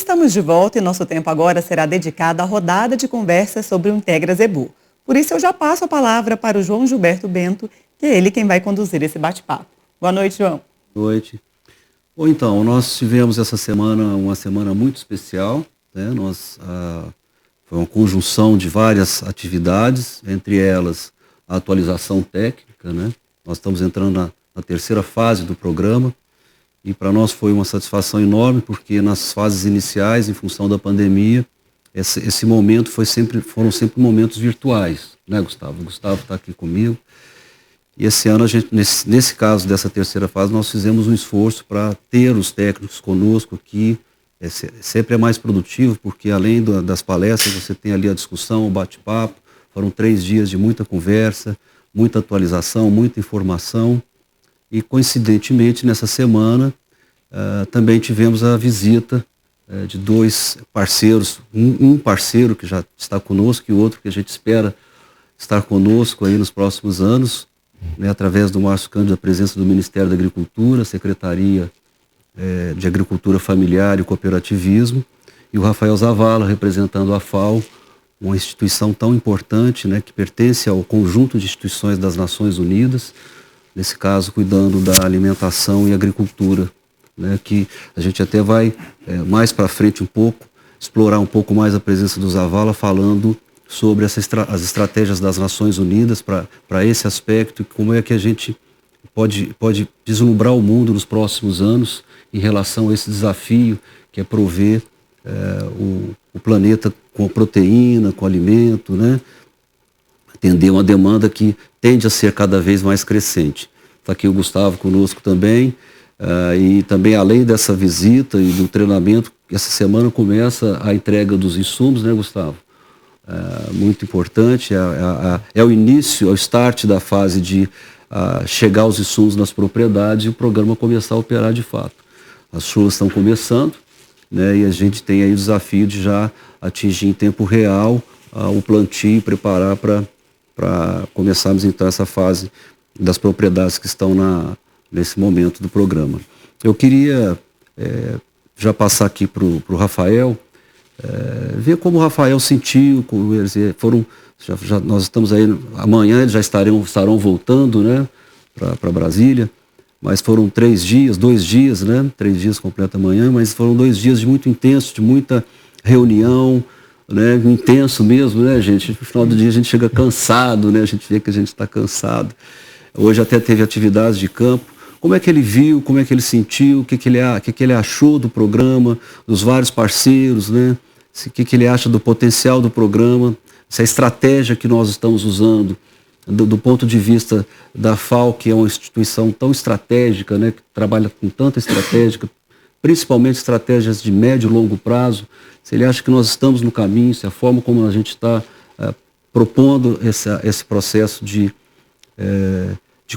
estamos de volta e nosso tempo agora será dedicado à rodada de conversas sobre o Integra Zebu. Por isso eu já passo a palavra para o João Gilberto Bento, que é ele quem vai conduzir esse bate-papo. Boa noite, João. Boa noite. Bom, então, nós tivemos essa semana uma semana muito especial, né? Foi uma conjunção de várias atividades, entre elas a atualização técnica, né? Nós estamos entrando na terceira fase do programa e para nós foi uma satisfação enorme, porque nas fases iniciais, em função da pandemia, esse momento foram sempre momentos virtuais, né, Gustavo? O Gustavo está aqui comigo. E esse ano, nesse caso dessa terceira fase, nós fizemos um esforço para ter os técnicos conosco aqui. Sempre é mais produtivo, porque além das palestras, você tem ali a discussão, o bate-papo. Foram 3 dias de muita conversa, muita atualização, muita informação. E, coincidentemente, nessa semana, também tivemos a visita de 2 parceiros. Um parceiro que já está conosco e outro que a gente espera estar conosco aí nos próximos anos, né, através do Márcio Cândido, a presença do Ministério da Agricultura, Secretaria de Agricultura Familiar e Cooperativismo, e o Rafael Zavala, representando a FAO, uma instituição tão importante, né, que pertence ao conjunto de instituições das Nações Unidas, nesse caso cuidando da alimentação e agricultura, né, que a gente até vai mais para frente um pouco, explorar um pouco mais a presença do Zavala, falando sobre as estratégias das Nações Unidas para esse aspecto e como é que a gente pode vislumbrar o mundo nos próximos anos em relação a esse desafio que é prover o planeta com proteína, com alimento, né? Atender uma demanda que tende a ser cada vez mais crescente. Está aqui o Gustavo conosco também, e também além dessa visita e do treinamento, essa semana começa a entrega dos insumos, né, Gustavo? Muito importante, é o início, é o start da fase de chegar os insumos nas propriedades e o programa começar a operar de fato. As chuvas estão começando, né, e a gente tem aí o desafio de já atingir em tempo real o plantio e preparar para começarmos então essa fase das propriedades que estão nesse momento do programa. Eu queria já passar aqui para o Rafael, ver como o Rafael sentiu, nós estamos aí, amanhã eles já estarão voltando, né, para Brasília, mas foram 2 dias, né, 3 dias completa amanhã, mas foram 2 dias de muito intenso, de muita reunião, né, intenso mesmo, né, gente? No final do dia a gente chega cansado, né, a gente vê que a gente está cansado. Hoje até teve atividades de campo. Como é que ele viu, como é que ele sentiu, o que ele achou do programa, dos vários parceiros, né? O que ele acha do potencial do programa, se a estratégia que nós estamos usando, do ponto de vista da FAO, que é uma instituição tão estratégica, né, que trabalha com tanta estratégia, principalmente estratégias de médio e longo prazo, se ele acha que nós estamos no caminho, se a forma como a gente está propondo esse processo de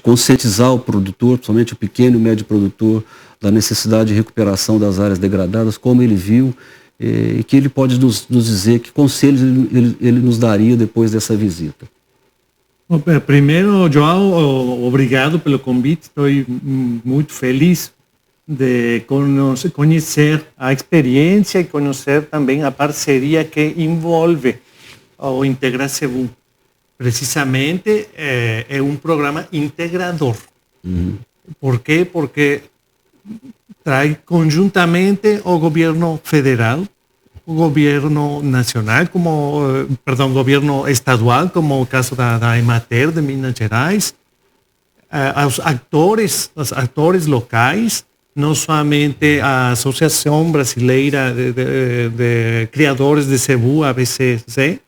conscientizar o produtor, principalmente o pequeno e médio produtor, da necessidade de recuperação das áreas degradadas, como ele viu, e que ele pode nos dizer que conselhos ele nos daria depois dessa visita. Primeiro, João, obrigado pelo convite. Estou muito feliz de conhecer a experiência e conhecer também a parceria que envolve o Integra Zebu. Precisamente é um programa integrador. Por quê? Porque traz conjuntamente o governo federal, o governo nacional, governo estadual, como o caso da Emater de Minas Gerais, os atores locais, não somente a Associação Brasileira de Criadores de Zebu, ABCZ,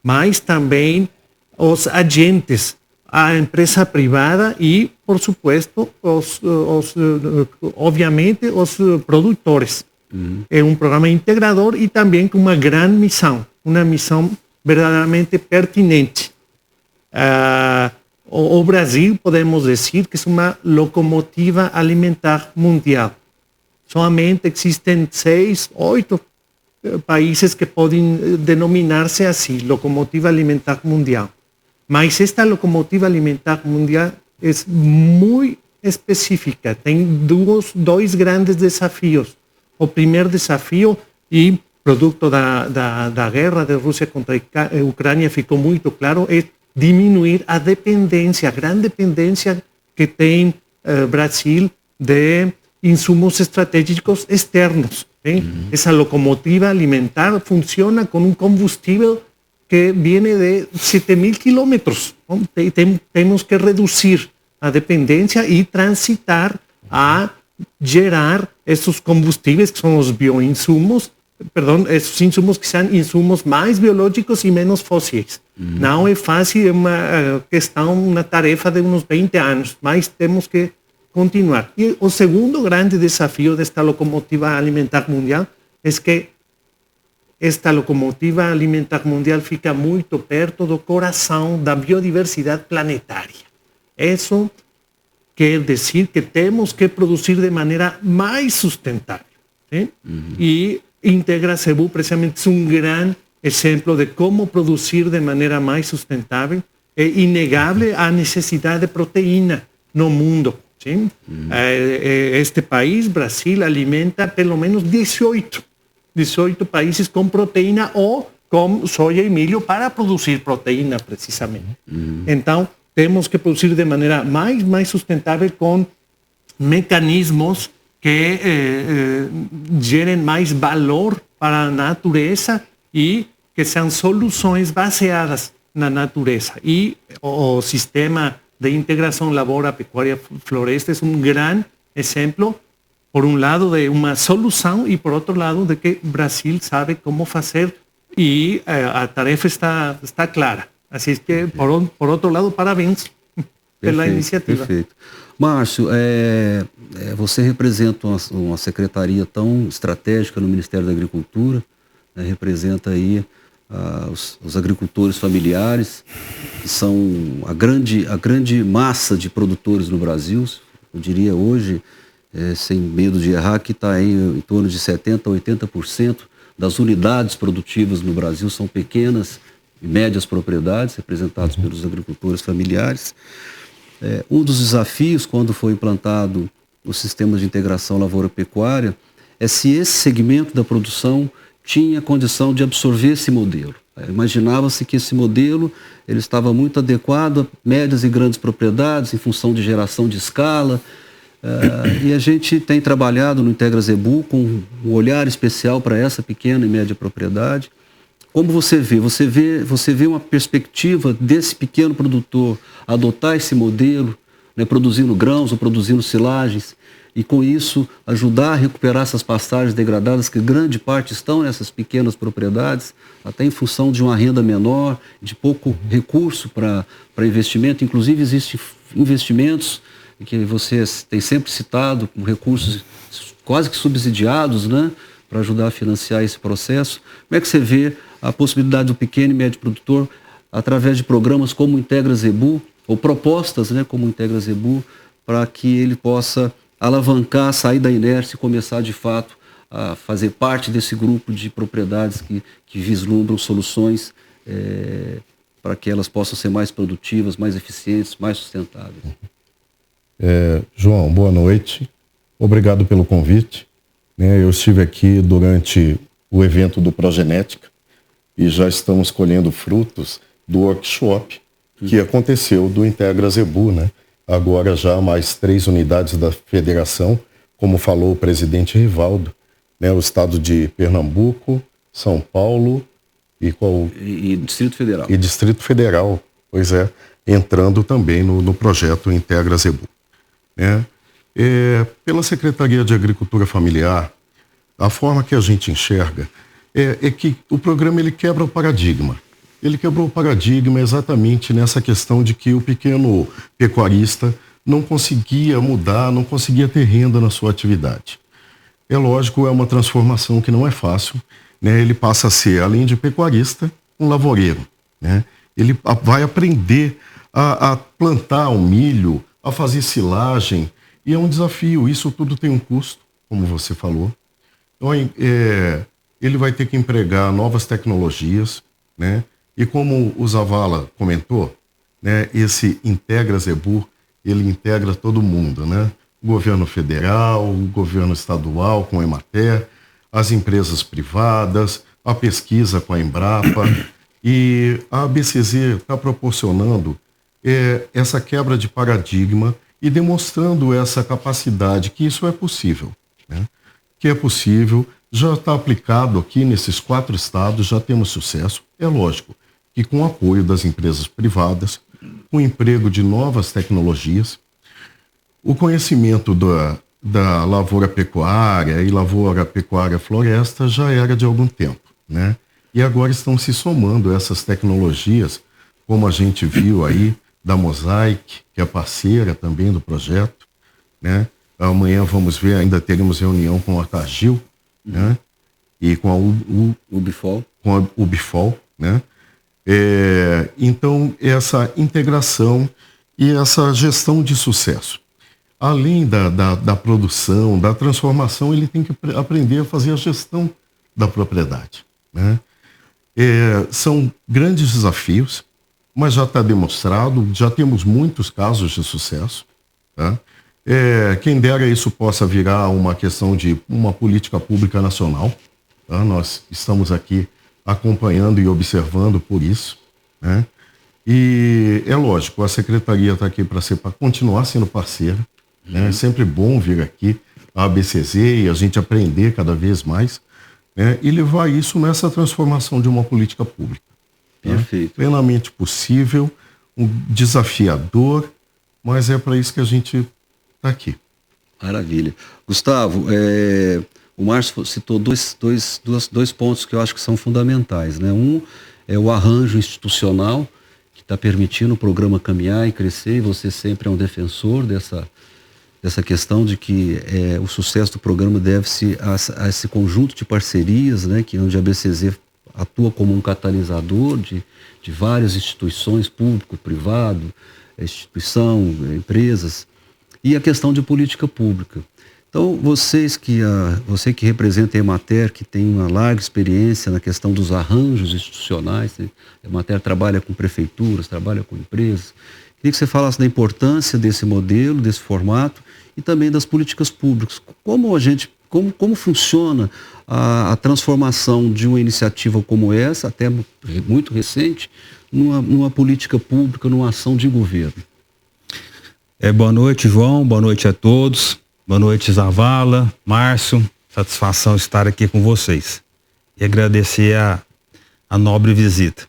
mas também os agentes, a empresa privada e, por supuesto, obviamente, os produtores. É um programa integrador e também com uma grande missão, uma missão verdadeiramente pertinente. O Brasil, podemos dizer, que é uma locomotiva alimentar mundial. Somente existem 6, 8 países que podem denominar-se assim, locomotiva alimentar mundial. Mas esta locomotiva alimentar mundial é muito específica, tem dois grandes desafios. O primeiro desafio e produto da guerra da Rússia contra a Ucrânia ficou muito claro, é diminuir a grande dependência que tem Brasil de insumos estratégicos externos. Essa locomotiva alimentar funciona com um combustível que viene de 7.000 kilómetros. Temos que reduzir a dependência e transitar a gerar esses combustíveis, que são os bioinsumos, esses insumos que são insumos mais biológicos e menos fósseis. Não é fácil, é uma questão, uma tarefa de uns 20 anos, mas temos que continuar. E o segundo grande desafio desta locomotiva alimentar mundial é que esta locomotiva alimentar mundial fica muito perto do coração da biodiversidade planetária. Isso quer dizer que temos que produzir de maneira mais sustentável. E Integra Cebu, precisamente, é um grande exemplo de como produzir de maneira mais sustentável. É inegável a necessidade de proteína no mundo. Este país, Brasil, alimenta pelo menos 18 países com proteína ou com soja e milho para produzir proteína, precisamente. Então, temos que produzir de maneira mais sustentável com mecanismos que gerem mais valor para a natureza e que são soluções baseadas na natureza. E o sistema de integração lavoura, pecuária, floresta é um grande exemplo, por um lado, de uma solução e, por outro lado, de que o Brasil sabe como fazer e a tarefa está clara. Assim que, por outro lado, parabéns pela iniciativa. Perfeito. Márcio, você representa uma secretaria tão estratégica no Ministério da Agricultura, né, representa aí os agricultores familiares, que são a grande massa de produtores no Brasil. Eu diria hoje, sem medo de errar, que está em torno de 70% a 80% das unidades produtivas no Brasil são pequenas e médias propriedades, representadas pelos agricultores familiares. Um dos desafios, quando foi implantado o sistema de integração lavoura-pecuária, é se esse segmento da produção tinha condição de absorver esse modelo. Imaginava-se que esse modelo ele estava muito adequado a médias e grandes propriedades, em função de geração de escala, e a gente tem trabalhado no Integra Zebu com um olhar especial para essa pequena e média propriedade. Como você vê? Você vê uma perspectiva desse pequeno produtor adotar esse modelo, né, produzindo grãos ou produzindo silagens, e com isso ajudar a recuperar essas pastagens degradadas, que grande parte estão nessas pequenas propriedades, até em função de uma renda menor, de pouco recurso para investimento. Inclusive existem investimentos que você tem sempre citado, com recursos quase que subsidiados, né, para ajudar a financiar esse processo. Como é que você vê a possibilidade do pequeno e médio produtor, através de programas como o Integra Zebu, ou propostas, né, como o Integra Zebu, para que ele possa alavancar, sair da inércia e começar de fato a fazer parte desse grupo de propriedades que vislumbram soluções para que elas possam ser mais produtivas, mais eficientes, mais sustentáveis. João, boa noite. Obrigado pelo convite. Eu estive aqui durante o evento do Progenética e já estamos colhendo frutos do workshop que aconteceu do Integra Zebu, né? Agora já mais 3 unidades da federação, como falou o presidente Rivaldo, né? O estado de Pernambuco, São Paulo e Distrito Federal. E Distrito Federal, pois é, entrando também no projeto Integra Zebu. Pela Secretaria de Agricultura Familiar, a forma que a gente enxerga é que o programa ele quebra o paradigma. Ele quebrou o paradigma exatamente nessa questão de que o pequeno pecuarista não conseguia mudar, não conseguia ter renda na sua atividade. É lógico, é uma transformação que não é fácil, né? Ele passa a ser, além de pecuarista, um lavoureiro, né? Ele vai aprender a plantar um milho, a fazer silagem, e é um desafio. Isso tudo tem um custo, como você falou. Então, ele vai ter que empregar novas tecnologias, né? E como o Zavala comentou, né, esse Integra Zebu, ele integra todo mundo, né? O governo federal, o governo estadual com o Emater, as empresas privadas, a pesquisa com a Embrapa, e a ABCZ está proporcionando essa quebra de paradigma e demonstrando essa capacidade que isso é possível, né? Que é possível, já está aplicado aqui nesses 4 estados, já temos sucesso. É lógico que com o apoio das empresas privadas, com o emprego de novas tecnologias, o conhecimento da lavoura pecuária e lavoura pecuária floresta já era de algum tempo, né? E agora estão se somando essas tecnologias, como a gente viu aí, da Mosaic, que é parceira também do projeto, né? Amanhã vamos ver, ainda teremos reunião com a Cargill, né? E com a Ubifol. Com a Ubifol, né? Então, essa integração e essa gestão de sucesso. Além da produção, da transformação, ele tem que aprender a fazer a gestão da propriedade, né? São grandes desafios, mas já está demonstrado, já temos muitos casos de sucesso, tá? Quem dera isso possa virar uma questão de uma política pública nacional, tá? Nós estamos aqui acompanhando e observando por isso, né? E é lógico, a secretaria está aqui para continuar sendo parceira, né? É sempre bom vir aqui a ABCZ e a gente aprender cada vez mais, né? E levar isso nessa transformação de uma política pública. Perfeito. Plenamente possível, desafiador, mas é para isso que a gente está aqui. Maravilha. Gustavo, o Márcio citou dois pontos que eu acho que são fundamentais, né? Um é o arranjo institucional, que está permitindo o programa caminhar e crescer, e você sempre é um defensor dessa questão de que o sucesso do programa deve-se a esse conjunto de parcerias, né, onde a ABCZ atua como um catalisador de várias instituições, público, privado, instituição, empresas, e a questão de política pública. Então, você que representa a Emater, que tem uma larga experiência na questão dos arranjos institucionais, a Emater trabalha com prefeituras, trabalha com empresas, queria que você falasse da importância desse modelo, desse formato, e também das políticas públicas. Como funciona a transformação de uma iniciativa como essa, até muito recente, numa política pública, numa ação de governo? Boa noite, João. Boa noite a todos. Boa noite, Zavala, Márcio. Satisfação estar aqui com vocês. E agradecer a nobre visita.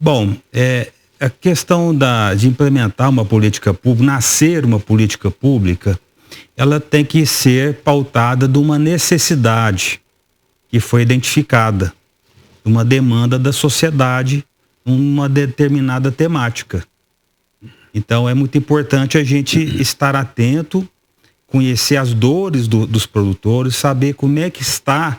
Bom, a questão de implementar uma política pública, nascer uma política pública, ela tem que ser pautada de uma necessidade que foi identificada, uma demanda da sociedade, uma determinada temática. Então é muito importante a gente estar atento, conhecer as dores dos produtores, saber como é que está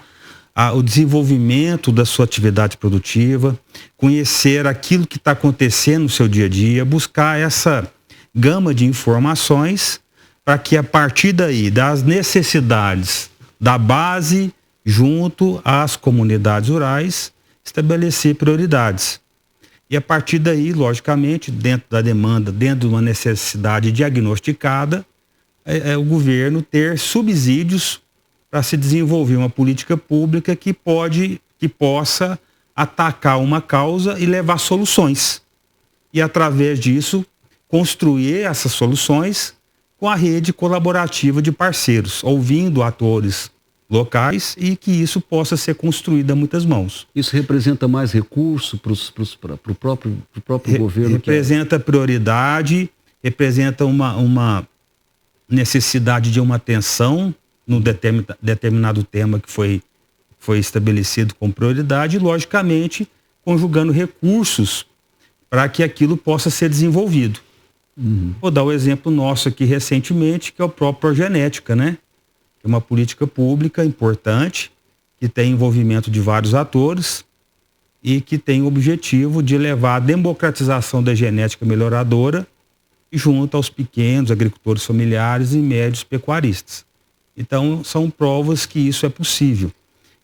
o desenvolvimento da sua atividade produtiva, conhecer aquilo que está acontecendo no seu dia a dia, buscar essa gama de informações para que a partir daí, das necessidades da base junto às comunidades rurais, estabelecer prioridades. E a partir daí, logicamente, dentro da demanda, dentro de uma necessidade diagnosticada, o governo ter subsídios para se desenvolver uma política pública que possa atacar uma causa e levar soluções. E através disso, construir essas soluções com a rede colaborativa de parceiros, ouvindo atores locais e que isso possa ser construído a muitas mãos. Isso representa mais recurso para o próprio governo? Representa prioridade, representa uma necessidade de uma atenção num determinado tema que foi estabelecido com prioridade e, logicamente, conjugando recursos para que aquilo possa ser desenvolvido. Vou dar o exemplo nosso aqui recentemente, que é o próprio Progenética, né? É uma política pública importante, que tem envolvimento de vários atores e que tem o objetivo de levar a democratização da genética melhoradora junto aos pequenos agricultores familiares e médios pecuaristas. Então, são provas que isso é possível.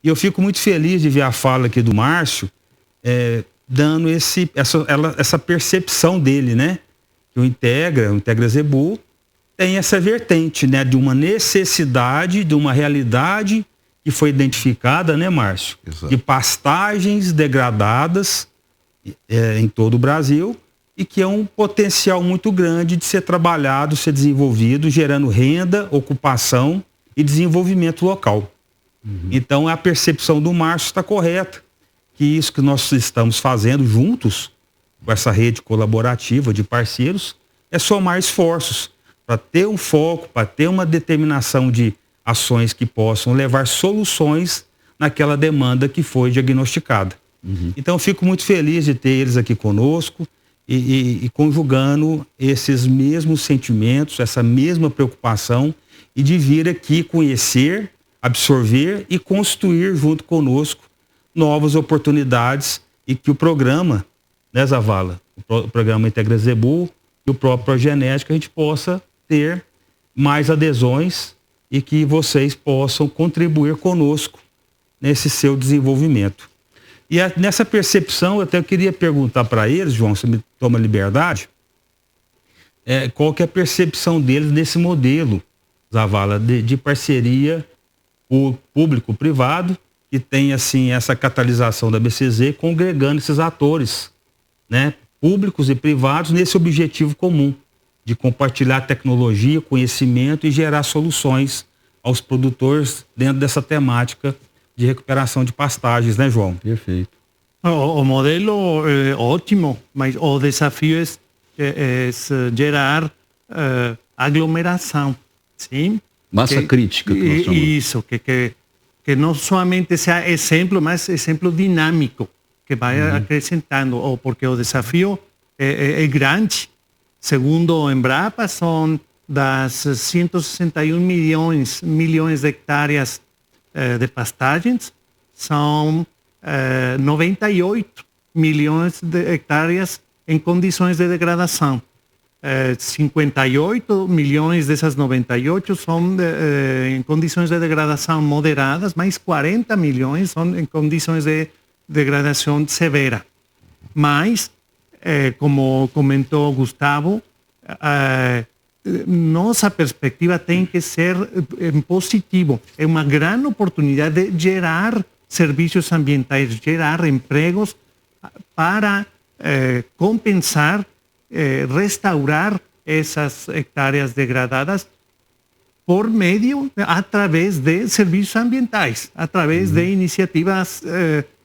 E eu fico muito feliz de ver a fala aqui do Márcio, dando essa percepção dele, né? Que o Integra Zebu, tem essa vertente, né? De uma necessidade, de uma realidade que foi identificada, né, Márcio? Exato. De pastagens degradadas em todo o Brasil e que é um potencial muito grande de ser trabalhado, ser desenvolvido, gerando renda, ocupação e desenvolvimento local. Então a percepção do Márcio está correta, que isso que nós estamos fazendo juntos, com essa rede colaborativa de parceiros, é somar esforços para ter um foco, para ter uma determinação de ações que possam levar soluções naquela demanda que foi diagnosticada. Então eu fico muito feliz de ter eles aqui conosco e conjugando esses mesmos sentimentos, essa mesma preocupação e de vir aqui conhecer, absorver e construir junto conosco novas oportunidades e que o programa, né, Zavala, o programa Integra Zebu e o próprio Progenética, a gente possa ter mais adesões e que vocês possam contribuir conosco nesse seu desenvolvimento. E nessa percepção, eu até queria perguntar para eles, João, se me toma liberdade, qual que é a percepção deles nesse modelo, Zavala, de parceria público-privado, que tem assim essa catalisação da BCZ, congregando esses atores, né, públicos e privados nesse objetivo comum de compartilhar tecnologia, conhecimento e gerar soluções aos produtores dentro dessa temática de recuperação de pastagens, né, João? Perfeito. O modelo é ótimo, mas o desafio é gerar aglomeração, sim? Massa crítica, que nós chamamos. Isso, que não somente seja exemplo, mas exemplo dinâmico, que vai acrescentando, porque o desafio é grande. Segundo o Embrapa, são das 161 milhões de hectares de pastagens, são 98 milhões de hectares em condições de degradação. 58 milhões dessas 98 são em condições de degradação moderadas, mais 40 milhões são em condições de degradação severa. Mas, como comentou Gustavo, nossa perspectiva tem que ser em positivo. É uma grande oportunidade de gerar serviços ambientais, gerar empregos para compensar, restaurar essas hectares degradadas por meio, através de serviços ambientais, através de iniciativas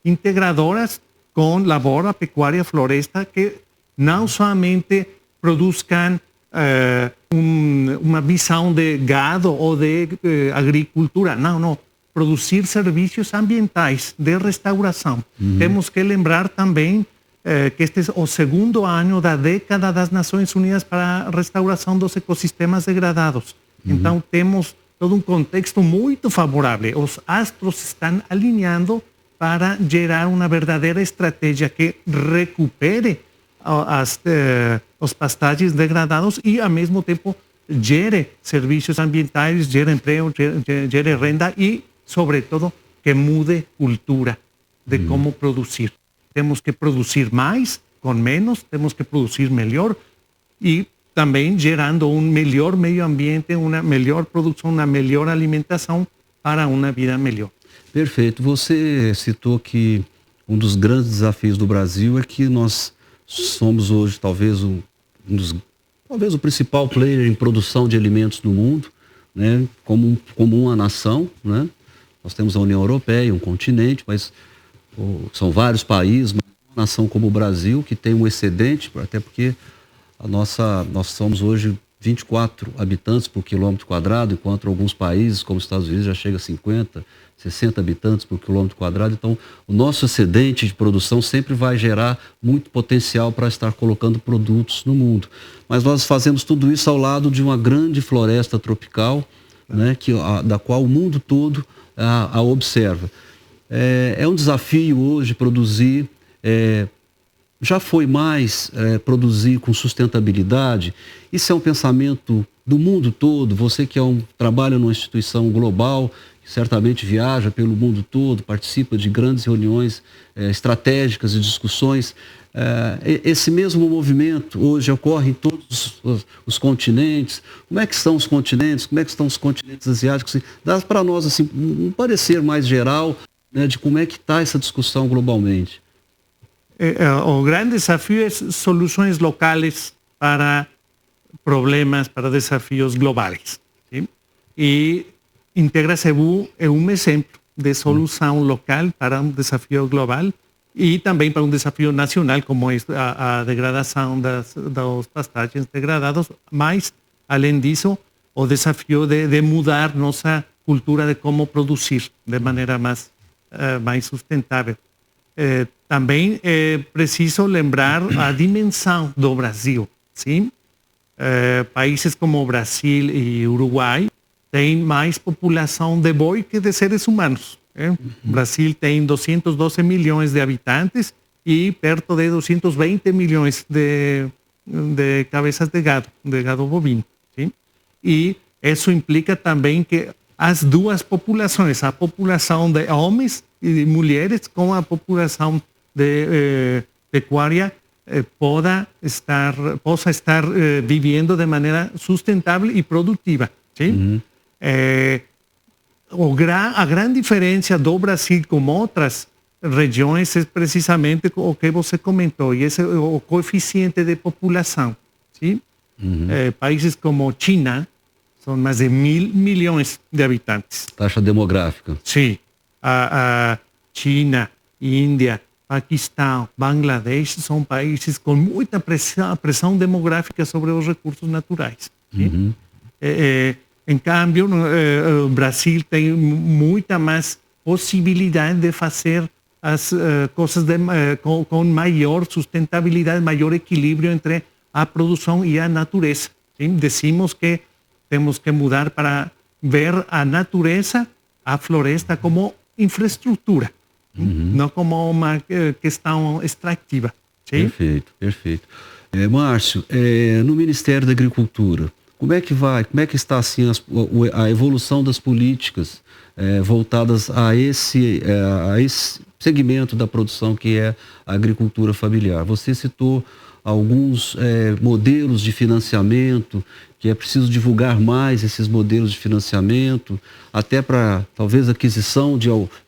integradoras com lavoura, pecuária, floresta, que não somente produzam uma visão de gado ou de agricultura, não, produzir serviços ambientais de restauração. Temos que lembrar também que este é o segundo ano da década das Nações Unidas para a restauração dos ecossistemas degradados. Então temos todo um contexto muito favorável. Os astros estão alinhando para gerar uma verdadeira estratégia que recupere os pastagens degradados e, ao mesmo tempo, gere serviços ambientais, gere emprego, gere renda e, sobretudo, que mude cultura de como produzir. Temos que produzir mais com menos, temos que produzir melhor e também gerando um melhor meio ambiente, uma melhor produção, uma melhor alimentação para uma vida melhor. Perfeito. Você citou que um dos grandes desafios do Brasil é que nós somos hoje talvez o principal player em produção de alimentos no mundo, né? Como uma nação, né? Nós temos a União Europeia, um continente, mas são vários países, uma nação como o Brasil que tem um excedente, até porque nós somos hoje 24 habitantes por quilômetro quadrado, enquanto alguns países, como os Estados Unidos, já chega a 50, 60 habitantes por quilômetro quadrado. Então, o nosso excedente de produção sempre vai gerar muito potencial para estar colocando produtos no mundo. Mas nós fazemos tudo isso ao lado de uma grande floresta tropical, né, da qual o mundo todo a observa. É um desafio hoje produzir, já foi mais produzir com sustentabilidade. Isso é um pensamento do mundo todo. Você que trabalha numa instituição global, certamente viaja pelo mundo todo, participa de grandes reuniões estratégicas e discussões. esse mesmo movimento hoje ocorre em todos os continentes. Como é que estão os continentes? Como é que estão os continentes asiáticos? Dá para nós assim, um parecer mais geral, né, de como é que está essa discussão globalmente. O grande desafio é soluções locais para problemas, para desafios globais. ¿Sí? E Integra Cebu é um exemplo de solução local para um desafio global e também para um desafio nacional, como é a degradação dos pastagens degradados, mas, além disso, o desafio de mudar nossa cultura de como produzir de maneira mais sustentável. Também é preciso lembrar a dimensão do Brasil. Sim? Países como Brasil e Uruguai têm mais população de boi que de seres humanos. O Brasil tem 212 milhões de habitantes e perto de 220 milhões de cabeças de gado bovino. Sim? E isso implica também que as duas populações, a população de homens e de mulheres com a população de pecuária, possa estar vivendo de maneira sustentável e produtiva. Sim? A grande diferença do Brasil com outras regiões é precisamente o que você comentou, e esse é o coeficiente de população. Sim? Países como China são mais de 1.000 milhões de habitantes. Taxa demográfica. Sim. A China, Índia, Paquistão, Bangladesh são países com muita pressão demográfica sobre os recursos naturais. Em câmbio, o Brasil tem muita mais possibilidade de fazer as coisas com maior sustentabilidade, maior equilíbrio entre a produção e a natureza. Sim? Decimos que temos que mudar para ver a natureza, a floresta, como infraestrutura, não como uma questão extrativa. Sim? Perfeito, perfeito. Márcio, no Ministério da Agricultura, como é que está assim a evolução das políticas voltadas a esse segmento da produção que é a agricultura familiar? Você citou alguns modelos de financiamento, que é preciso divulgar mais esses modelos de financiamento, até para talvez aquisição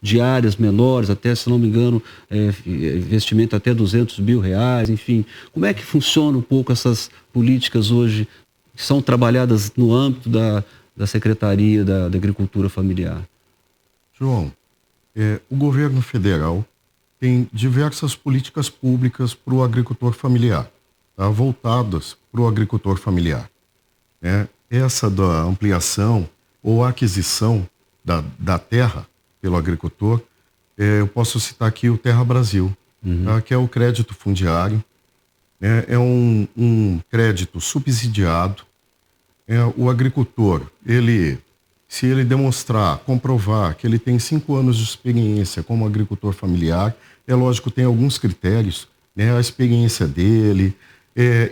de áreas menores, até, se não me engano, investimento até R$200 mil, enfim. Como é que funciona um pouco essas políticas hoje que são trabalhadas no âmbito da Secretaria da Agricultura Familiar? João, o governo federal tem diversas políticas públicas para o agricultor familiar, tá? Voltadas para o agricultor familiar. Essa da ampliação ou aquisição da terra pelo agricultor, eu posso citar aqui o Terra Brasil, tá? Que é o crédito fundiário, é um crédito subsidiado. O agricultor, se ele demonstrar, comprovar que ele tem 5 anos de experiência como agricultor familiar, é lógico, tem alguns critérios, a experiência dele,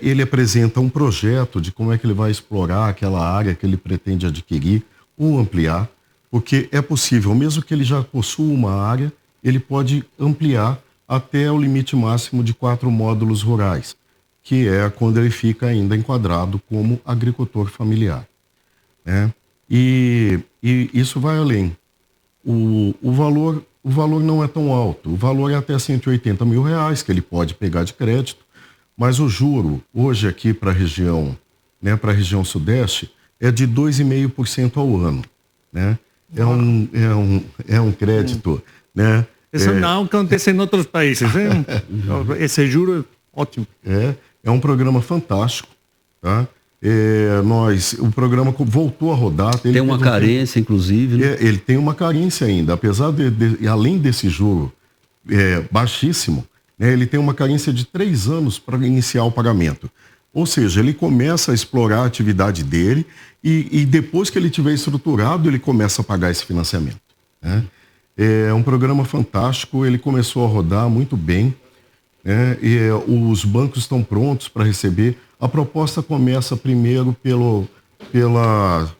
ele apresenta um projeto de como é que ele vai explorar aquela área que ele pretende adquirir ou ampliar, porque é possível, mesmo que ele já possua uma área, ele pode ampliar até o limite máximo de 4 módulos rurais, que é quando ele fica ainda enquadrado como agricultor familiar. E isso vai além. O valor não é tão alto, o valor é até R$180 mil que ele pode pegar de crédito, mas o juro, hoje aqui para a região sudeste, é de 2,5% ao ano. É um crédito. Isso não acontece em outros países. Esse juro é ótimo. É um programa fantástico. Tá? O programa voltou a rodar. Tem uma carência, inclusive. Né? Ele tem uma carência ainda, apesar além desse juro baixíssimo, ele tem uma carência de 3 anos para iniciar o pagamento. Ou seja, ele começa a explorar a atividade dele e depois que ele tiver estruturado, ele começa a pagar esse financiamento. É um programa fantástico, ele começou a rodar muito bem, e os bancos estão prontos para receber. A proposta começa primeiro pela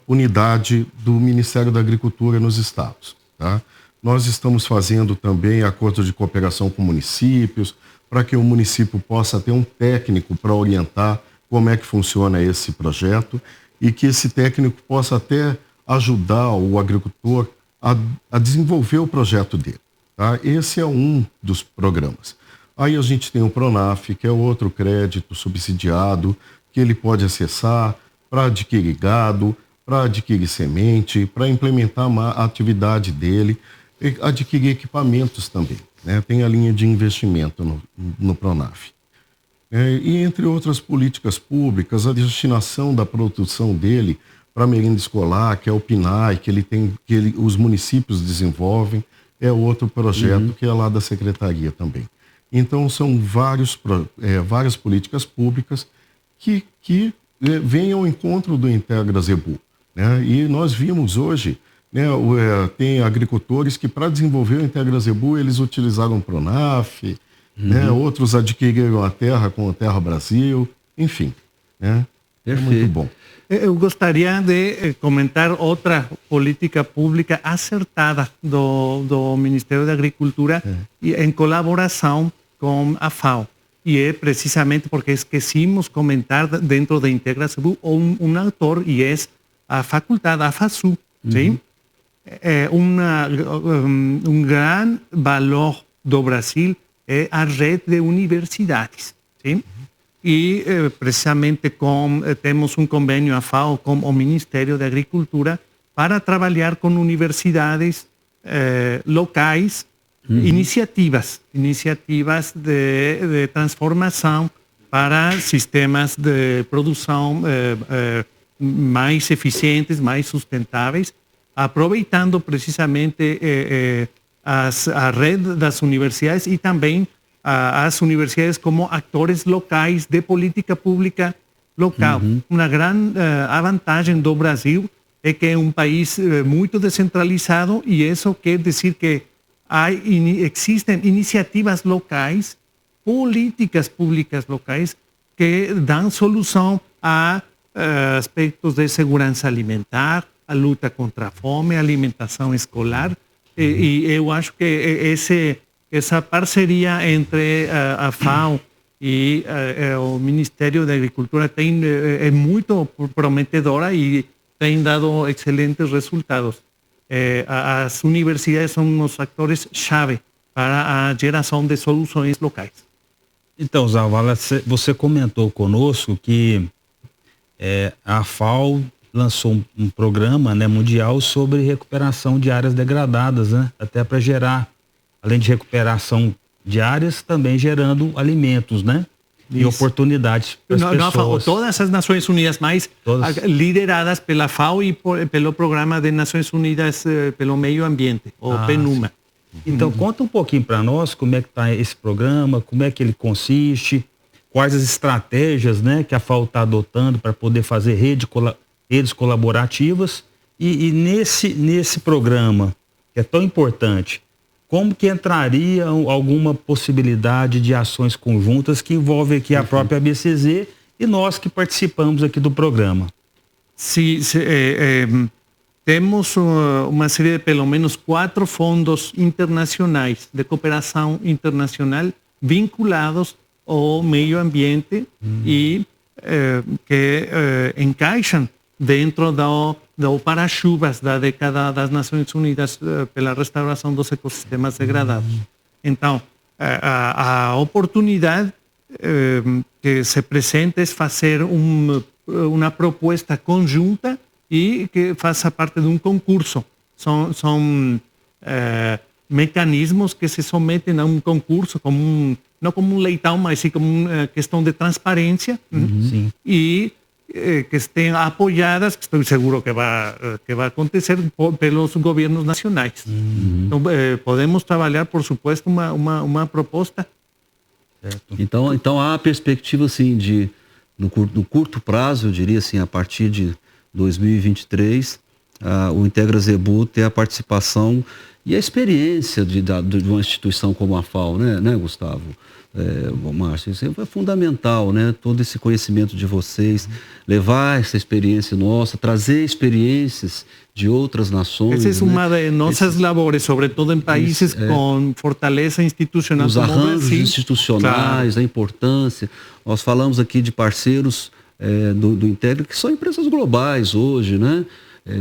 unidade do Ministério da Agricultura nos estados. Tá? Nós estamos fazendo também acordo de cooperação com municípios, para que o município possa ter um técnico para orientar como é que funciona esse projeto e que esse técnico possa até ajudar o agricultor a desenvolver o projeto dele. Tá? Esse é um dos programas. Aí a gente tem o Pronaf, que é outro crédito subsidiado que ele pode acessar para adquirir gado, para adquirir semente, para implementar a atividade dele, e adquirir equipamentos também. Né? Tem a linha de investimento no Pronaf. E entre outras políticas públicas, a destinação da produção dele para a merenda escolar, que é o PNAE, os municípios desenvolvem, é outro projeto que é lá da secretaria também. Então, são várias políticas públicas que vêm ao encontro do Integra Zebu. Né? E nós vimos hoje, né, tem agricultores que, para desenvolver o Integra Zebu, eles utilizaram o Pronaf, né? Outros adquiriram a terra com a Terra Brasil, enfim. Né? É muito bom. Eu gostaria de comentar outra política pública acertada do Ministério da Agricultura em colaboração com a FAO. E é precisamente porque esquecemos comentar dentro da Integra Zebu um ator, e é a faculdade, a FASU. Sim? É um grande valor do Brasil é a rede de universidades. Sim? E precisamente temos um convênio a FAO com o Ministério da Agricultura para trabalhar com universidades locais, iniciativas de transformação para sistemas de produção mais eficientes, mais sustentáveis, aproveitando precisamente a rede das universidades e também as universidades como atores locais de política pública local. Uma grande vantagem do Brasil é que é um país muito descentralizado, e isso quer dizer que existem iniciativas locais, políticas públicas locais que dão solução a aspectos de segurança alimentar, a luta contra a fome, a alimentação escolar. E eu acho que essa parceria entre a FAO e o Ministério da Agricultura é muito prometedora e tem dado excelentes resultados. As universidades são os atores-chave para a geração de soluções locais. Então, Zavala, você comentou conosco que a FAO lançou um programa, né, mundial sobre recuperação de áreas degradadas, né, até para gerar, além de recuperação de áreas, também gerando alimentos, né? Isso. E oportunidades para as pessoas. Todas as Nações Unidas, mais lideradas pela FAO e pelo Programa das Nações Unidas pelo Meio Ambiente, o PNUMA. Então, conta um pouquinho para nós como é que está esse programa, como é que ele consiste, quais as estratégias, né, que a FAO está adotando para poder fazer redes colaborativas e nesse programa, que é tão importante, como que entraria alguma possibilidade de ações conjuntas que envolve aqui a própria ABCZ e nós que participamos aqui do programa? Temos uma série de pelo menos 4 fundos internacionais de cooperação internacional vinculados ao meio ambiente e que encaixam dentro do para-chuvas da década das Nações Unidas pela restauração dos ecossistemas degradados. Então, a oportunidade que se apresenta é fazer uma proposta conjunta e que faça parte de um concurso. São mecanismos que se sometem a um concurso, não como um leitão, mas sim como uma questão de transparência. Sim. E que estén apoyadas, que estoy seguro que va a acontecer pelos governos nacionais. Então, podemos trabalhar, por supuesto, uma proposta. Certo. Então há a perspectiva assim no curto prazo, eu diria assim, a partir de 2023, o Integra Zebu ter a participação e a experiência de uma instituição como a FAO, né, Gustavo? Márcio, isso é fundamental, né? Todo esse conhecimento de vocês, levar essa experiência nossa, trazer experiências de outras nações. Essa é uma de nossas labores, sobretudo em países com fortaleza institucional. Os arranjos institucionais, claro. A importância. Nós falamos aqui de parceiros do Integra, que são empresas globais hoje, né?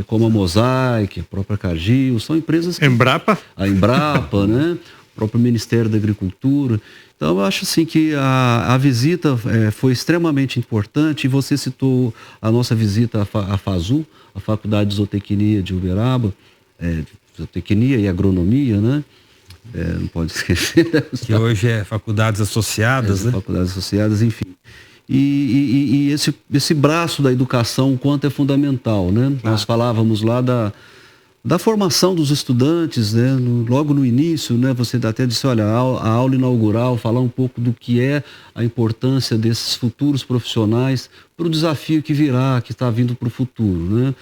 Como a Mosaic, a própria Cargill, são empresas... Embrapa. A Embrapa, né? O próprio Ministério da Agricultura. Então, eu acho assim que a visita foi extremamente importante, e você citou a nossa visita à FAZU, a Faculdade de Zootecnia de Uberaba, Zootecnia e Agronomia, né? Não pode esquecer. Que hoje é Faculdades Associadas, né? Faculdades Associadas, enfim. E esse braço da educação, o quanto é fundamental, né? Nós falávamos lá da formação dos estudantes, né? Logo no início, né? Você até disse, olha, a aula inaugural, falar um pouco do que é a importância desses futuros profissionais para o desafio que virá, que está vindo para o futuro, né?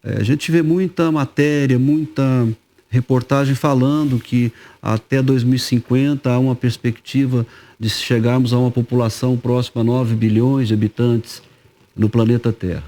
A gente vê muita matéria, muita reportagem falando que até 2050 há uma perspectiva de chegarmos a uma população próxima a 9 bilhões de habitantes no planeta Terra.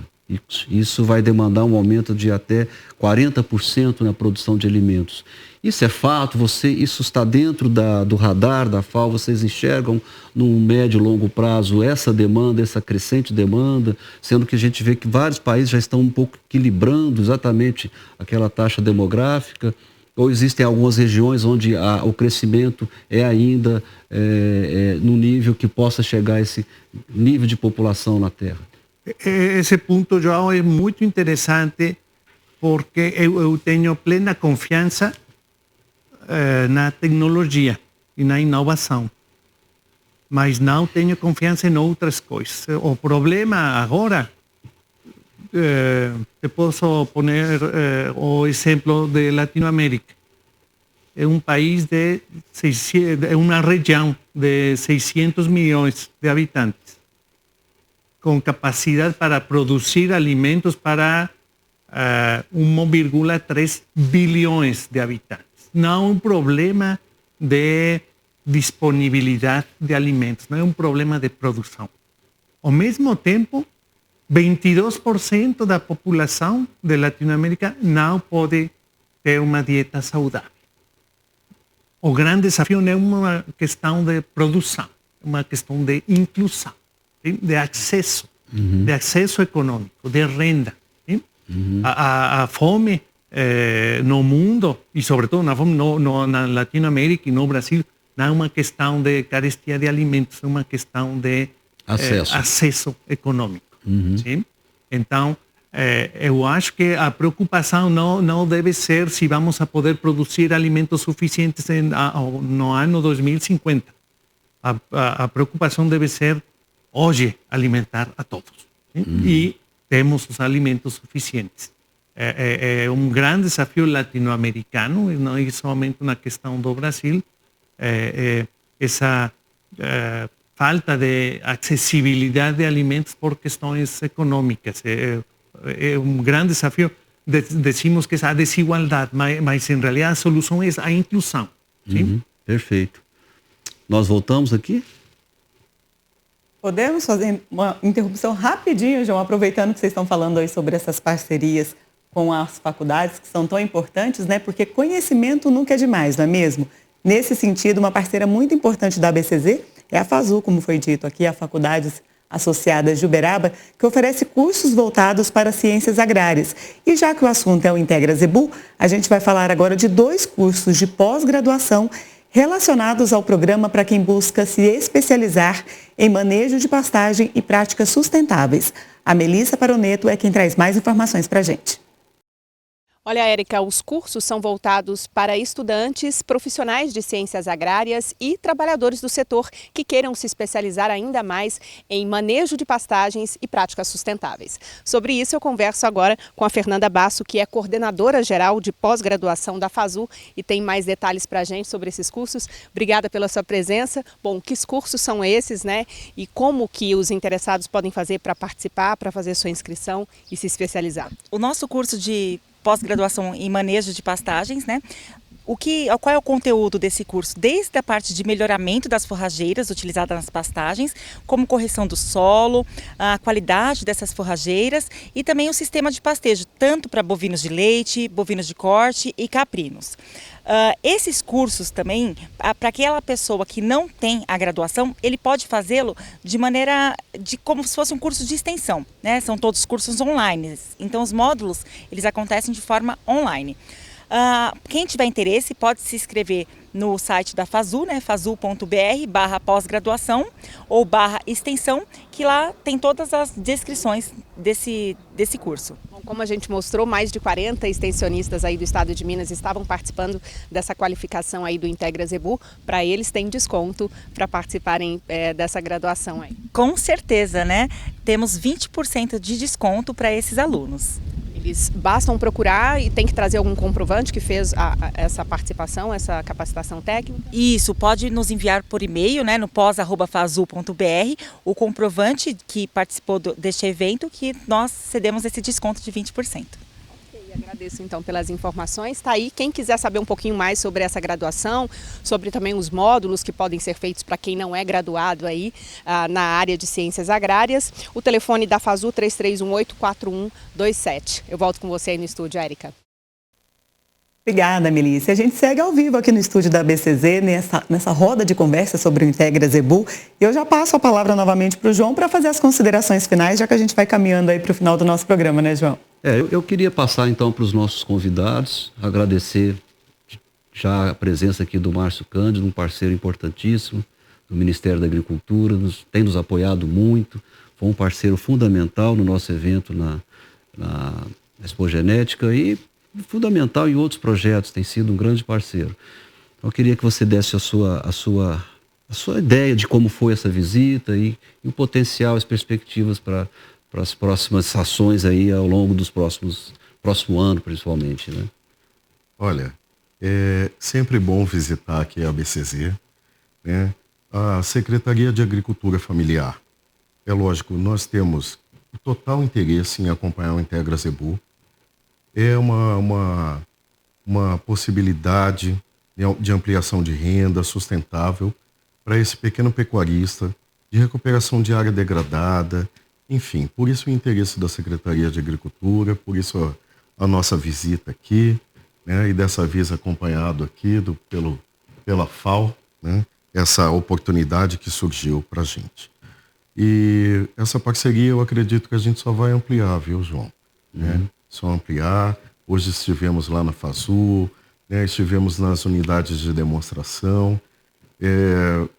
Isso vai demandar um aumento de até 40% na produção de alimentos. Isso é fato, isso está dentro do radar da FAO, vocês enxergam num médio e longo prazo essa demanda, essa crescente demanda, sendo que a gente vê que vários países já estão um pouco equilibrando exatamente aquela taxa demográfica, ou existem algumas regiões onde o crescimento é ainda no nível que possa chegar a esse nível de população na Terra? Esse ponto, João, é muito interessante, porque eu tenho plena confiança na tecnologia e na inovação, mas não tenho confiança em outras coisas. O problema agora, te posso poner o exemplo de Latinoamérica. É um país é uma região de 600 milhões de habitantes, com capacidade para produzir alimentos para 1,3 bilhões de habitantes. Não é um problema de disponibilidade de alimentos, não é um problema de produção. Ao mesmo tempo, 22% da população de Latinoamérica não pode ter uma dieta saudável. O grande desafio não é uma questão de produção, é uma questão de inclusão, de acesso econômico, de renda. A fome no mundo, e sobretudo na fome na Latinoamérica e no Brasil, não é uma questão de carestia de alimentos, é uma questão de acesso econômico. Sim? Então, eu acho que a preocupação não deve ser se vamos a poder produzir alimentos suficientes no ano 2050. A preocupação deve ser hoje alimentar a todos. E temos os alimentos suficientes. É um grande desafio latino-americano, e não é somente uma questão do Brasil. Essa falta de acessibilidade de alimentos por questões econômicas. É um grande desafio. Decimos que é a desigualdade, mas em realidade a solução é a inclusão. Sim? Perfeito. Nós voltamos aqui? Podemos fazer uma interrupção rapidinho, João, aproveitando que vocês estão falando aí sobre essas parcerias com as faculdades, que são tão importantes, né? Porque conhecimento nunca é demais, não é mesmo? Nesse sentido, uma parceira muito importante da ABCZ é a FAZU, como foi dito aqui, a Faculdades Associadas de Uberaba, que oferece cursos voltados para ciências agrárias. E já que o assunto é o Integra Zebu, a gente vai falar agora de 2 cursos de pós-graduação relacionados ao programa para quem busca se especializar em manejo de pastagem e práticas sustentáveis. A Melissa Paroneto é quem traz mais informações para a gente. Olha, Érica, os cursos são voltados para estudantes, profissionais de ciências agrárias e trabalhadores do setor que queiram se especializar ainda mais em manejo de pastagens e práticas sustentáveis. Sobre isso eu converso agora com a Fernanda Basso, que é coordenadora geral de pós-graduação da FAZU e tem mais detalhes para a gente sobre esses cursos. Obrigada pela sua presença. Bom, que cursos são esses, né? E como que os interessados podem fazer para participar, para fazer sua inscrição e se especializar? O nosso curso de pós-graduação em manejo de pastagens, né? Qual é o conteúdo desse curso? Desde a parte de melhoramento das forrageiras utilizadas nas pastagens, como correção do solo, a qualidade dessas forrageiras e também o sistema de pastejo, tanto para bovinos de leite, bovinos de corte e caprinos. Esses cursos também, para aquela pessoa que não tem a graduação, ele pode fazê-lo de maneira como se fosse um curso de extensão, né? São todos cursos online, então os módulos eles acontecem de forma online. Quem tiver interesse pode se inscrever no site da FASU, né, fazu.br/pós-graduação ou /extensão, que lá tem todas as descrições desse curso. Bom, como a gente mostrou, mais de 40 extensionistas aí do estado de Minas estavam participando dessa qualificação aí do Integra Zebu. Para eles tem desconto para participarem dessa graduação aí. Com certeza, né? Temos 20% de desconto para esses alunos. Eles bastam procurar e tem que trazer algum comprovante que fez essa participação, essa capacitação técnica? Isso, pode nos enviar por e-mail, né, no pós@fazu.br, o comprovante que participou deste evento, que nós cedemos esse desconto de 20%. Agradeço então pelas informações. Está aí, quem quiser saber um pouquinho mais sobre essa graduação, sobre também os módulos que podem ser feitos para quem não é graduado aí na área de ciências agrárias, o telefone da FASU 3318-4127. Eu volto com você aí no estúdio, Érica. Obrigada, Melissa. A gente segue ao vivo aqui no estúdio da BCZ, nessa roda de conversa sobre o Integra Zebu. Eu já passo a palavra novamente para o João para fazer as considerações finais, já que a gente vai caminhando aí para o final do nosso programa, né, João? Eu queria passar então para os nossos convidados, agradecer já a presença aqui do Márcio Cândido, um parceiro importantíssimo do Ministério da Agricultura, tem nos apoiado muito, foi um parceiro fundamental no nosso evento na Expo Genética e fundamental em outros projetos, tem sido um grande parceiro. Então, eu queria que você desse a sua ideia de como foi essa visita e o potencial, as perspectivas para as próximas ações aí ao longo dos próximo ano, principalmente, né? Olha, é sempre bom visitar aqui a BCZ, né? A Secretaria de Agricultura Familiar. É lógico, nós temos o total interesse em acompanhar o Integra Zebu. É uma possibilidade de ampliação de renda sustentável para esse pequeno pecuarista, de recuperação de área degradada, enfim, por isso o interesse da Secretaria de Agricultura, por isso a nossa visita aqui, né, e dessa vez acompanhado aqui pela FAO, né, essa oportunidade que surgiu para a gente. E essa parceria eu acredito que a gente só vai ampliar, viu, João? Né? Só ampliar. Hoje estivemos lá na FASU, né, estivemos nas unidades de demonstração.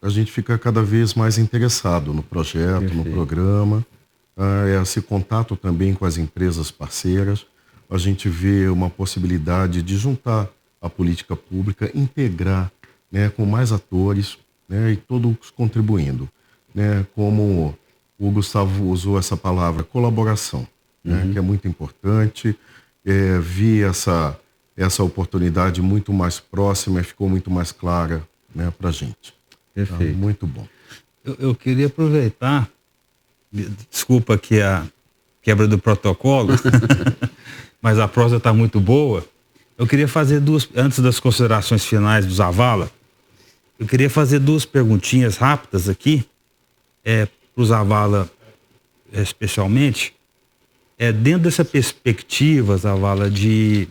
A gente fica cada vez mais interessado no projeto, perfeito, no programa. Esse contato também com as empresas parceiras, a gente vê uma possibilidade de juntar a política pública, integrar, né, com mais atores, né, e todos contribuindo, né, como o Gustavo usou essa palavra, colaboração, né, que é muito importante. Vi essa oportunidade muito mais próxima e ficou muito mais clara, né, para a gente. Perfeito. Muito bom. Eu queria aproveitar, desculpa aqui a quebra do protocolo, mas a prosa está muito boa. Eu queria fazer antes das considerações finais do Zavala, eu queria fazer duas perguntinhas rápidas aqui, para o Zavala especialmente, dentro dessa perspectiva, Zavala, de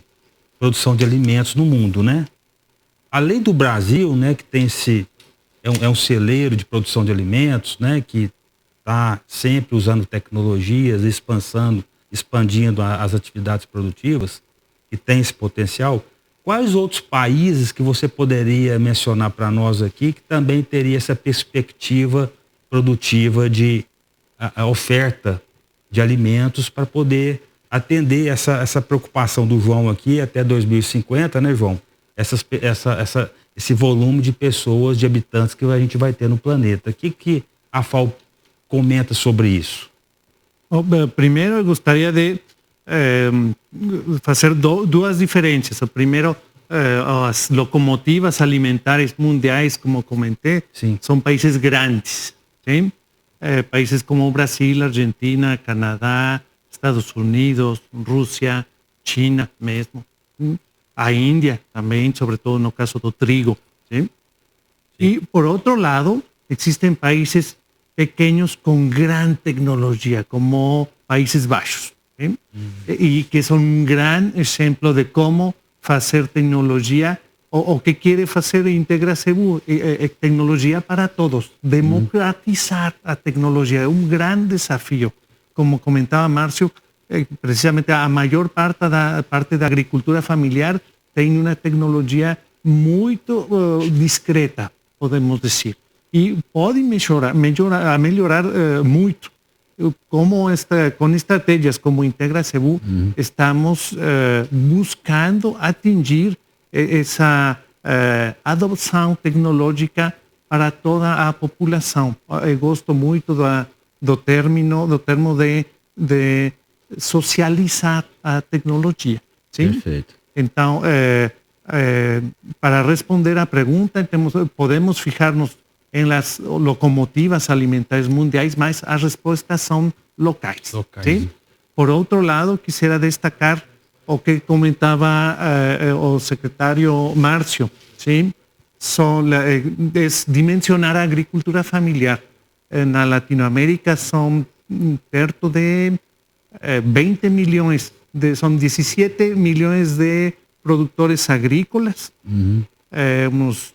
produção de alimentos no mundo, né? Além do Brasil, né, que tem é um celeiro de produção de alimentos, né, que está sempre usando tecnologias, expandindo as atividades produtivas, e tem esse potencial. Quais outros países que você poderia mencionar para nós aqui que também teria essa perspectiva produtiva de a oferta de alimentos para poder atender essa preocupação do João aqui até 2050, né, João? Esse volume de pessoas, de habitantes que a gente vai ter no planeta. O que a FAO comenta sobre isso? Primeiro, eu gostaria de fazer duas diferenças. Primeiro, as locomotivas alimentares mundiais, como comentei, sim, são países grandes, sim? Países como Brasil, Argentina, Canadá, Estados Unidos, Rússia, China mesmo, a Índia também, sobretudo no caso do trigo. ¿Sí? Y por otro lado, existen países pequeños con gran tecnología, como Países Bajos, ¿sí? Y que son un gran ejemplo de cómo hacer tecnología o que quiere hacer Integra Cebu, tecnología para todos, democratizar a tecnología, es un gran desafío. Como comentaba Márcio, precisamente a maior parte da agricultura familiar tem uma tecnologia muito discreta, podemos dizer, e pode melhorar muito. Com estratégias como Integra Cebu, estamos buscando atingir essa adoção tecnológica para toda a população. Eu gosto muito do termo de socializar a tecnologia. Sim? Perfeito. Então, para responder à pergunta, podemos fijar-nos em las locomotivas alimentares mundiais, mas as respostas são locais. Sim? Por outro lado, quisiera destacar o que comentava o secretário Márcio, sim? Dimensionar a agricultura familiar. Na Latinoamérica são perto de 20 milhões, são 17 milhões de produtores agrícolas, uns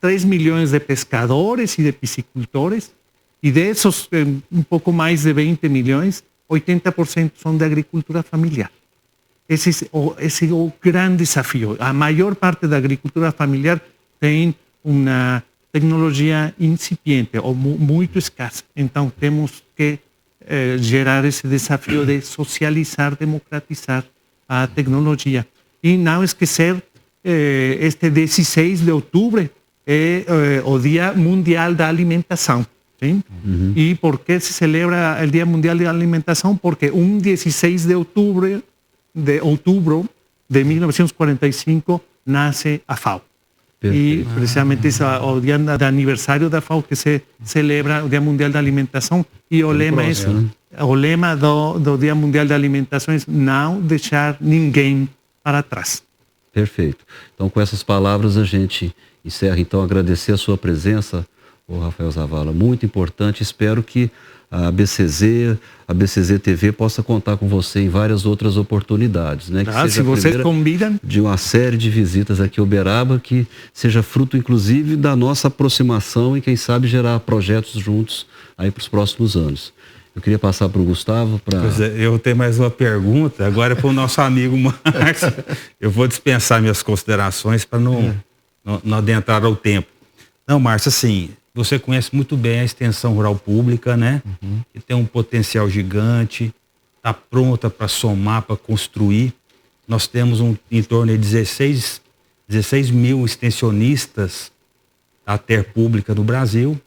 3 milhões de pescadores e de piscicultores, e desses, um pouco mais de 20 milhões, 80% são de agricultura familiar. Esse é o grande desafio. A maior parte da agricultura familiar tem uma tecnologia incipiente ou muito escassa. Então, temos que gerar esse desafio de socializar, democratizar a tecnologia. E não esquecer, este 16 de outubro é o Dia Mundial da Alimentação. Sim? E por que se celebra o Dia Mundial da Alimentação? Porque 16 de outubro de 1945 nasce a FAO. E precisamente esse é o dia de aniversário da FAO que se celebra o Dia Mundial da Alimentação, e o lema o lema do Dia Mundial da Alimentação é não deixar ninguém para trás. Perfeito. Então, com essas palavras, a gente encerra. Então, agradecer a sua presença, o Rafael Zavala, muito importante. Espero que a BCZ TV possa contar com você em várias outras oportunidades, né? Que seja se vocês convidam, de uma série de visitas aqui ao Uberaba, que seja fruto, inclusive, da nossa aproximação e, quem sabe, gerar projetos juntos aí para os próximos anos. Eu queria passar para o Gustavo. Pois é, eu tenho mais uma pergunta, agora é para o nosso amigo Márcio. Eu vou dispensar minhas considerações para não adentrar ao tempo. Não, Márcio, assim, você conhece muito bem a extensão rural pública, né? Que tem um potencial gigante, está pronta para somar, para construir. Nós temos em torno de 16 mil extensionistas da terra pública no Brasil,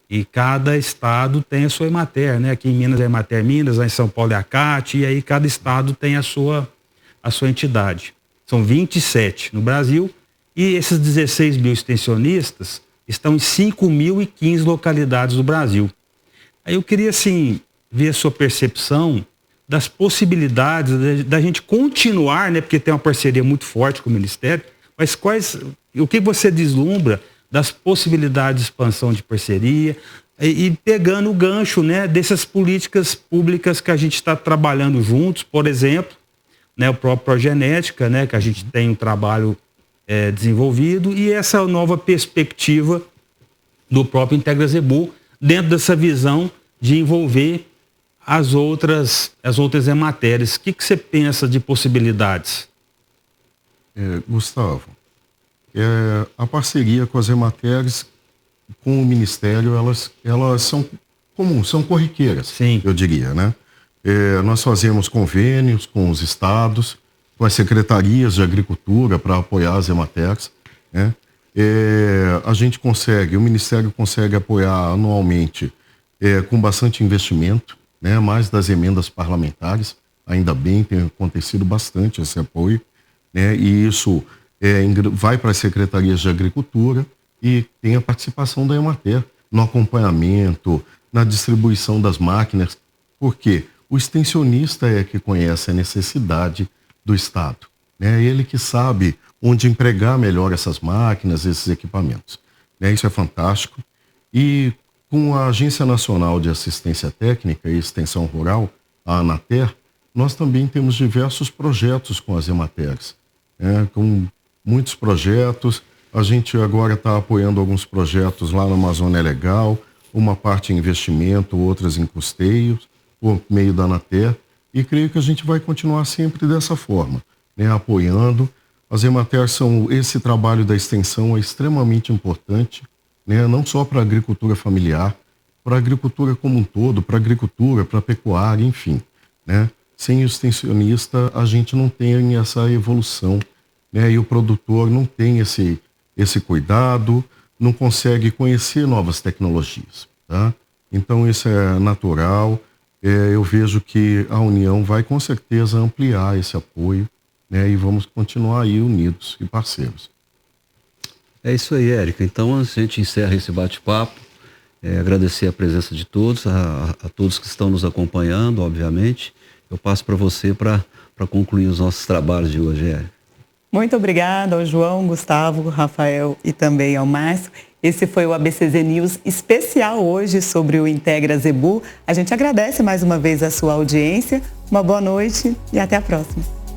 e cada estado tem a sua Emater, né? Aqui em Minas é a Emater Minas, lá em São Paulo é a CAT, e aí cada estado tem a sua entidade. São 27 no Brasil, e esses 16 mil extensionistas estão em 5.015 localidades do Brasil. Aí eu queria, assim, ver a sua percepção das possibilidades da gente continuar, né? Porque tem uma parceria muito forte com o Ministério, mas o que você vislumbra das possibilidades de expansão de parceria e pegando o gancho, né, dessas políticas públicas que a gente está trabalhando juntos, por exemplo, né, o próprio Progenética, né, que a gente tem um trabalho desenvolvido, e essa nova perspectiva do próprio Integra Cebu dentro dessa visão de envolver as outras Emateres. O que você pensa de possibilidades? Gustavo, a parceria com as Emateres, com o Ministério, elas são comuns, são corriqueiras. Sim. Eu diria, né? Nós fazemos convênios com os estados, com as secretarias de agricultura para apoiar as Emateres, né? O Ministério consegue apoiar anualmente com bastante investimento, né? Mais das emendas parlamentares, ainda bem, tem acontecido bastante esse apoio, né? E isso vai para as secretarias de agricultura e tem a participação da Emater no acompanhamento, na distribuição das máquinas. Por quê? O extensionista é que conhece a necessidade do Estado. É ele que sabe onde empregar melhor essas máquinas, esses equipamentos. Isso é fantástico. E com a Agência Nacional de Assistência Técnica e Extensão Rural, a Anater, nós também temos diversos projetos com as Emateres. Com muitos projetos. A gente agora está apoiando alguns projetos lá na Amazônia Legal, uma parte em investimento, outras em custeios, por meio da Anater. E creio que a gente vai continuar sempre dessa forma, apoiando. As Emater esse trabalho da extensão é extremamente importante, não só para a agricultura familiar, para a agricultura como um todo, para a agricultura, para a pecuária, enfim. Sem o extensionista, a gente não tem essa evolução, e o produtor não tem esse cuidado, não consegue conhecer novas tecnologias. Tá? Então, isso é natural. Eu vejo que a União vai, com certeza, ampliar esse apoio, e vamos continuar aí unidos e parceiros. É isso aí, Érica. Então, a gente encerra esse bate-papo. Agradecer a presença de todos, a todos que estão nos acompanhando, obviamente. Eu passo para você para concluir os nossos trabalhos de hoje, Érica. Muito obrigada ao João, Gustavo, Rafael e também ao Márcio. Esse foi o ABCZ News especial hoje sobre o Integra Zebu. A gente agradece mais uma vez a sua audiência. Uma boa noite e até a próxima.